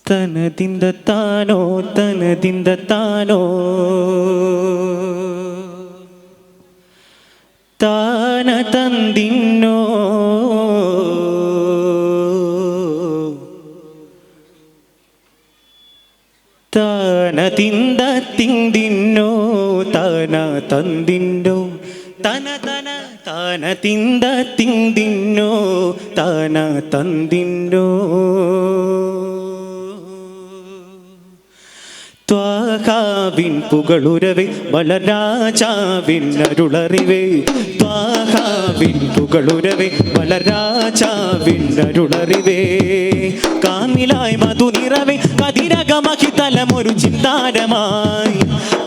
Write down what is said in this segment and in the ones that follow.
തനതിന്ത താനോ തനതിന്ത താനോ താന തന്തിന്നോ താന തിന്ത തിന്തിന്നോ താന തന്തിന്നോ തന തന താന തിന്ത തിന്തിന്നോ താന തന്തിന്നോ ത്വാഹാവിൻ പുകളുരവേ വളരാജാവിൻ അരുളറിവേ ത്വാഹാവിൻ പുകളുരവേ വളരാജാവിൻ അരുളറിവേ കാമിലായി മധുനിറവേ കതിരകമഹി തലമൊരു ചിന്താരമായി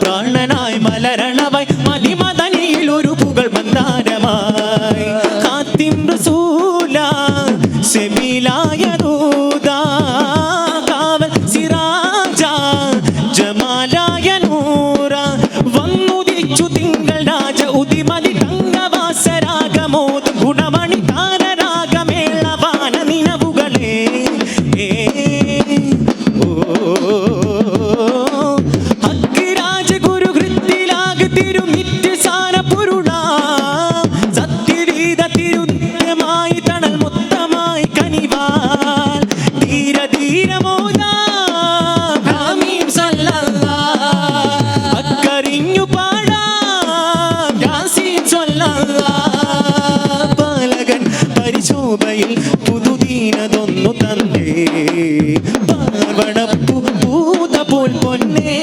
പ്രാണനായി മലരണവായി മതിമദനിയിൽ ഒരു പുകൾ മന്ദാരമായി ഖാത്തിം റസൂല സെബീലായ ദൂദാ കാവൽ സിറാജ ജമാലായ നൂറ വന്നുദിച്ചു തിങ്കൾ രാജ ഉദിമതി തങ്കവാസരാഗമോദ് ഗുണമണി താരരാഗമേളവാന നിനവുകളെ പുതുദീനതൊന്നു തന്നേ പാർവണപ്പൂ പൂത പോൽ പൊന്നേ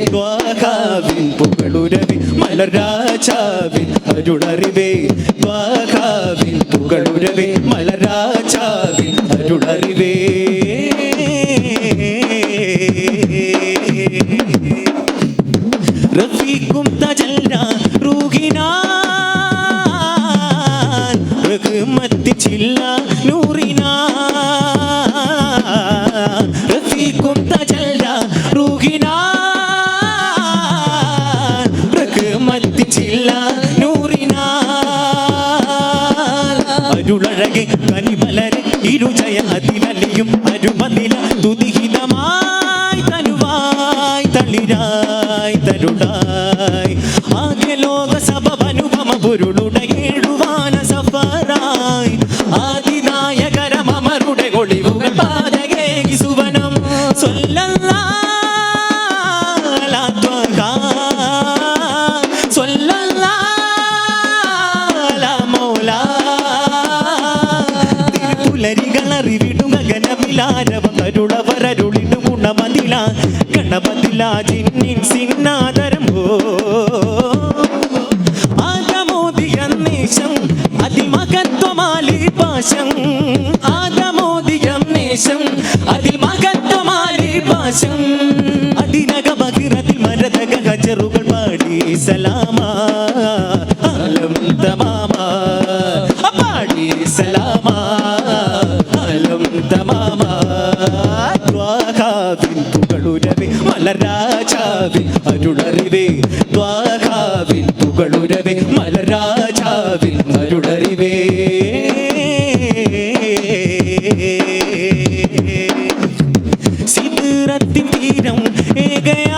ത്വാഹാവിൻ പുകളുരവേ മലരാജാവിൻ അരുളറിവേ ത്വാഹാവിൻ പുകളുരവേ മലരാജാവിൻ അരുളറിവേ റഫീഖും തജല്ല റൂഹിനാ റഹ്മത്തിച്ചില്ല നൂറിനാ റഫീഖും തജല്ല റൂഹിനാ റഹ്മത്തിച്ചില്ല നൂറിനാ അരുളഴകെ കനിമലരെ ഇരുജയ അതിലലിയും അരുമതില തുതിഹിതമായി തനുവായി തളിരായി തരുടായി ആകെ ലോക സഭ അനുപമ പൊരുളുടെ ഏഴുവാന സഫറായി ആദിനായകരമരുടെ ഒളിവുകൾ പാതകേകി സുവനം ിടും ഗഗനമിലാരവം അരുളവരരുളിടും ഗുണമതില ഗണപതില ജിന്നിൻ സിന്നാദരം ആദമോദിയം അതിമഹത്വമാലി പാശം ആദമോദിയം നേശം അതിമഹത്വമാലി പാശം അതിനക ബഹിറത്തിൽ മരതക ഹജറുകൾ പാടി സലാമാ ആലം തമാമാ പാടി സലാമാ ആലം തമാമാ ത്വാഹാവിൻ പുകളുരവേ മലരാജാവിൻ അരുളറിവേ ത്വാഹാവിൻ പുകളുരവേ മലരാജാവിൻ അരുളറിവേ സിദ്റത്തിൻ തീരം ഏകയാൽ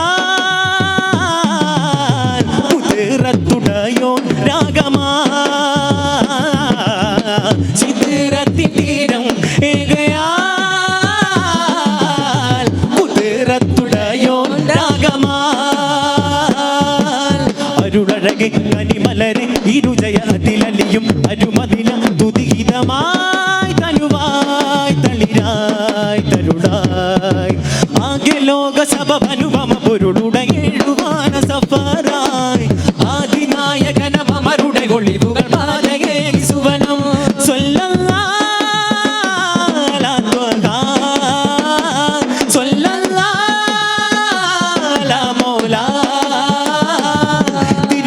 കുതിറത്തുടയോൻ രാഗമാ സിദ്റത്തിൻ തീരം ഏകയാൽ കുതിറത്തുടയോൻ രാഗമാ അരുളഴകെ കനിമലരെ ഇരുജയ അതിലലിയും അരുമതില തുതിഹിതമായി തനുവായി തളിരായി തരുടായി ആകെ ലോക സഭ അനുപമ പൊരുളുടെ ഏഴുവാന സഫറായി ആദിനായകനമരുടെ ഒളിവുകൾ പാതകേകി സുവനം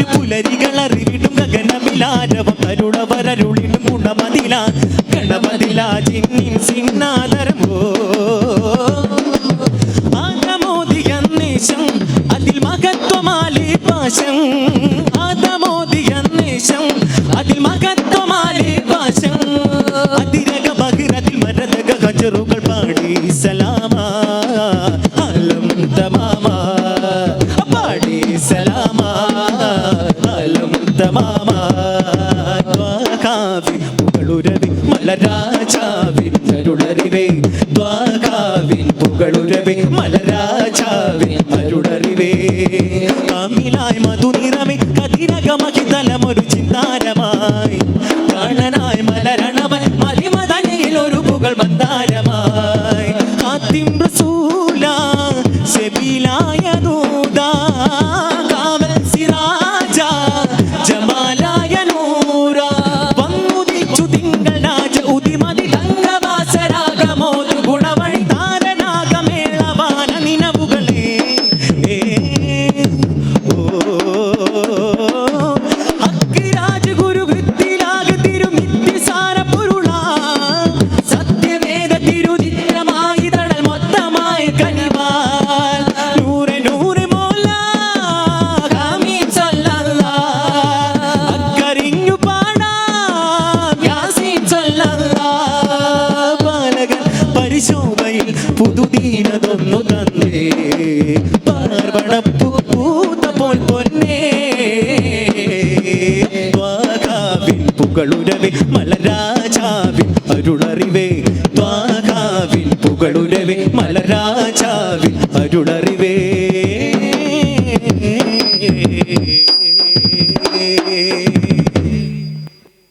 തിരുപുലരികളറിവിടും ഗഗനമിലാരവം അരുളവരരുളിടും ഗുണമതില ഗണപതില ജിന്നിൻ സിന്നാദരം ആദമോദിയം നേശം അതിൽ മഹത്വമാലി പാശം ആദമോദിയം നേശം അതിൽ മഹത്വമാലി പാശം അതിരക ബഹിറത്തിൽ മരതക ഹജറുകൾ അരുളറിവേ ദ്വാകാവിൻ പുകളുരവേ മലരാജാവിൻ അരുളറിവേ കാമിലായി മധുനിറമേ കതിരകമഹിതലമൊരു ചിന്താരമായി പ്രാണനായി മലരണവൻ മലിമതനയിൽ ഒരു പുകൾ മന്ദാരമായി ആത്തിം റസൂല സെബിലായ ദൂദാ കാവൽ സിറാജ ജമാലായ നൂറ വന്നുദിച്ചു തിങ്കൾ രാജ ഉദിമതി തങ്കവാസരാഗമോതു ഗുണവഴി താരനാഗമേളവാന നിനവുകളേ അക്കിരാജ ഗുരു വൃത്തിലാക തിരുമിത്തിസാര പൊരുള സത്യവേദ തിരുചിത്രമായി തടൽ മൊത്തമായി കനിവാൽ നൂറെ നൂറെ മോല കാമീൻ സല്ലല്ലാഹ് അക്കരിഞ്ഞു പാടാം യാസീൻ സല്ലല്ലാഹ് ബാലകൻ പരിശോഭയിൽ പുതുദീനതൊന്നു തന്നേ പാർവണപ്പൂ പൂത്ത പോൽ പൊന്നേ ദ്വാകാവിൻ പുകളുരവേ മലരാജാവിൻ അരുളറിവേ ദ്വാകാവിൻ പുകളുരവേ മലരാജാവിൻ അരുളറിവേ